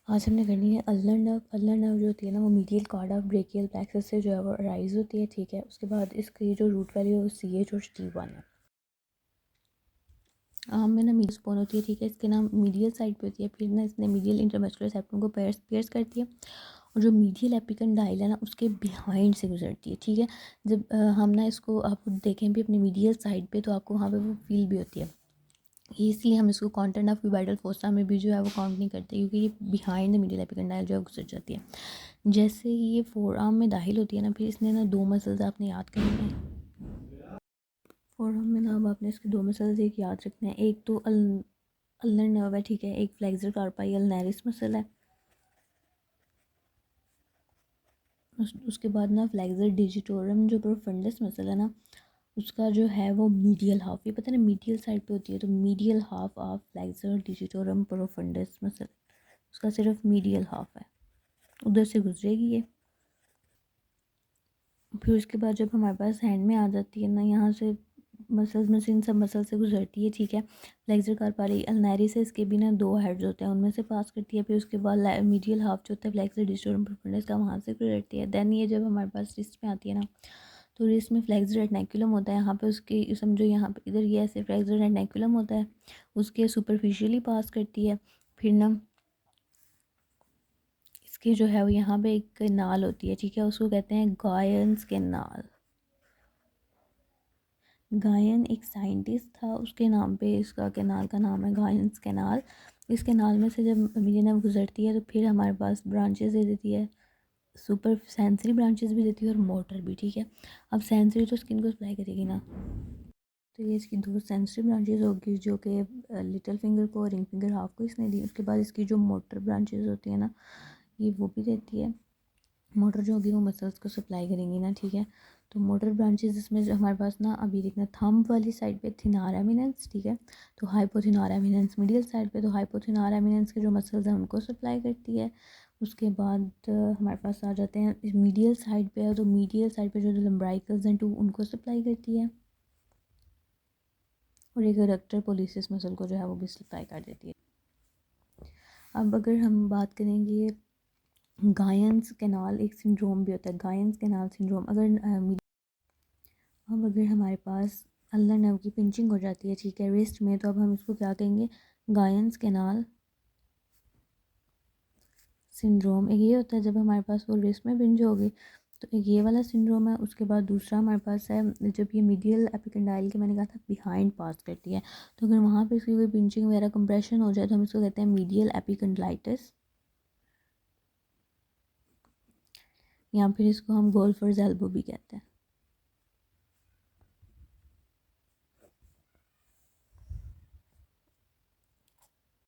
आज हमने करनी है अल्नर नर्व। अल्नर नर्व जो होती है ना वो medial cord of brachial plexus से जो है वो राइज होती है, ठीक है। उसके बाद इसकी जो रूट वैल्यू है वो CH और T1 है। आम में ना मीडियल स्पोन होती है, ठीक है। इसके नाम मीडियल साइड पे होती है, फिर ना इसने मीडियल इंटरमस्कुलर सेप्टम को पियर्स करती है और जो मीडियल एपिकंडाइल है ना उसके बिहाइंड से गुजरती है, ठीक है। जब हम ना इसको आप देखें भी अपने मीडियल साइड पे तो आपको वहाँ पे वो फील भी होती है। इसलिए हम इसको कॉन्टेंट ऑफ क्यूबाइडल फोसा में भी जो है वो काउंट नहीं करते, क्योंकि ये बिहाइंड द मीडियल एपिकंडाइल जो है गुजर जाती है। जैसे ही ये फोर आर्म में दाखिल होती है ना, फिर इसने ना दो मसल्स आपने याद करने हैं। फोर आर्म में ना अब आपने इसके दो मसल्स एक याद रखने हैं। एक तो अल्नर नर्व है, ठीक है। एक फ्लेक्सर कार्पाई अल्नैरिस मसल है। उसके बाद ना फ्लेक्सर डिजिटोरम जो प्रोफंडस मसल है ना उसका जो है वो मीडियल हाफ, ये पता है ना मीडियल साइड पे होती है, तो medial half of flexor digitorum profundis muscle उसका सिर्फ मीडियल हाफ है, उधर से गुजरेगी ये। फिर उसके बाद जब हमारे पास हैंड में आ जाती है ना, यहाँ से मसल्स में से इन सब मसल से गुजरती है, ठीक है। फ्लेक्सर कार्पारी अल्नैरिस से इसके भी ना दो हेड्स होते हैं, उनमें से पास करती है। फिर उसके बाद मीडियल हाफ जो होता है फ्लेक्सर डिजिटोरम प्रोफंडस का, वहाँ से गुजरती है। देन ये जब हमारे पास रिस्ट में आती है ना, तो रिस्ट में फ्लेक्सर रेटिकुलम होता है। यहाँ पे उसके समझो यहाँ पे इधर ये ऐसे फ्लेक्सर रेटिकुलम होता है, उसके सुपरफिशियली पास करती है। फिर ना इसकी जो है वो यहाँ पे एक नाल होती है, ठीक है, उसको कहते हैं गायंस के नाल। गायन एक साइंटिस्ट था, उसके नाम पे इसका कैनाल का नाम है गायंस कैनाल। इस कैनाल में से जब ये नर्व गुजरती है तो फिर हमारे पास ब्रांचेस दे देती है, सुपर सेंसरी ब्रांचेस भी देती है और मोटर भी, ठीक है। अब सेंसरी तो स्किन को सप्लाई करेगी ना, तो ये इसकी दो सेंसरी ब्रांचेस होगी जो कि लिटिल फिंगर को और रिंग फिंगर हाफ को इसने दी। उसके बाद इसकी जो मोटर ब्रांचेस होती है ना ये वो भी देती है। मोटर जो होगी वो मसल्स को सप्लाई करेंगी ना, ठीक है। तो मोटर ब्रांचेस इसमें जो हमारे पास ना अभी देखना थंब वाली साइड पे थिनार एमिनेंस, ठीक है। तो हाइपोथिनार एमिनेंस मिडियल साइड पे, तो हाइपोथिनार एमिनेंस के जो मसल्स हैं उनको सप्लाई करती है। उसके बाद हमारे पास आ जाते हैं मीडियल साइड पे, तो मीडियल साइड पे जो लम्ब्राइकल्स हैं टू उनको सप्लाई करती है और एक रेक्टर पोलिसिस मसल को जो है वो भी सप्लाई कर देती है। अब अगर हम बात करेंगे गायंस कैनाल एक सिंड्रोम भी होता है, गायंस कैनाल सिंड्रोम। अब अगर हमारे पास अल्नर नर्व की पिंचिंग हो जाती है, ठीक है, रिस्ट में, तो अब हम इसको क्या कहेंगे, गायंस कैनाल सिंड्रोम। एक ये होता है जब हमारे पास वो रिस्ट में पिंच होगी, तो एक ये वाला सिंड्रोम है। उसके बाद दूसरा हमारे पास है जब ये मीडियल एपिकंडाइल के मैंने कहा था बिहाइंड पास करती है, तो अगर वहाँ पे इसकी कोई पिंचिंग वगैरह कंप्रेशन हो जाए तो हम इसको कहते हैं मीडियल एपिकंडलाइटिस, या फिर इसको हम गोल्फर्स एल्बो भी कहते हैं।